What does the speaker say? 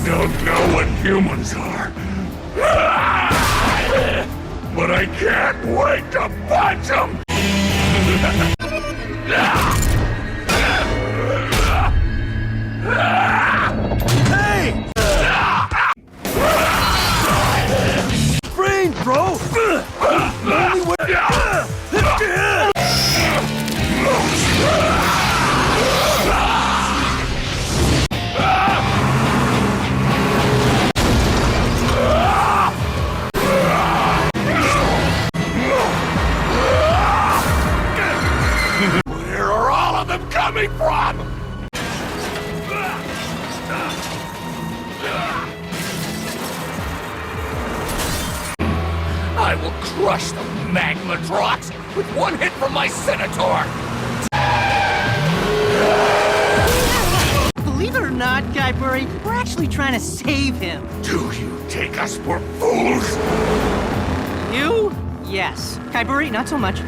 don't know what humans are. But I can't wait to punch them! Hey! Brain, bro! Only way- Where are all of them coming from? I will crush the Magmadrox with one hit from my Senator! Believe it or not, Guybrush, we're actually trying to save him. Do you take us for fools? You? Yes. Guybrush, not so much.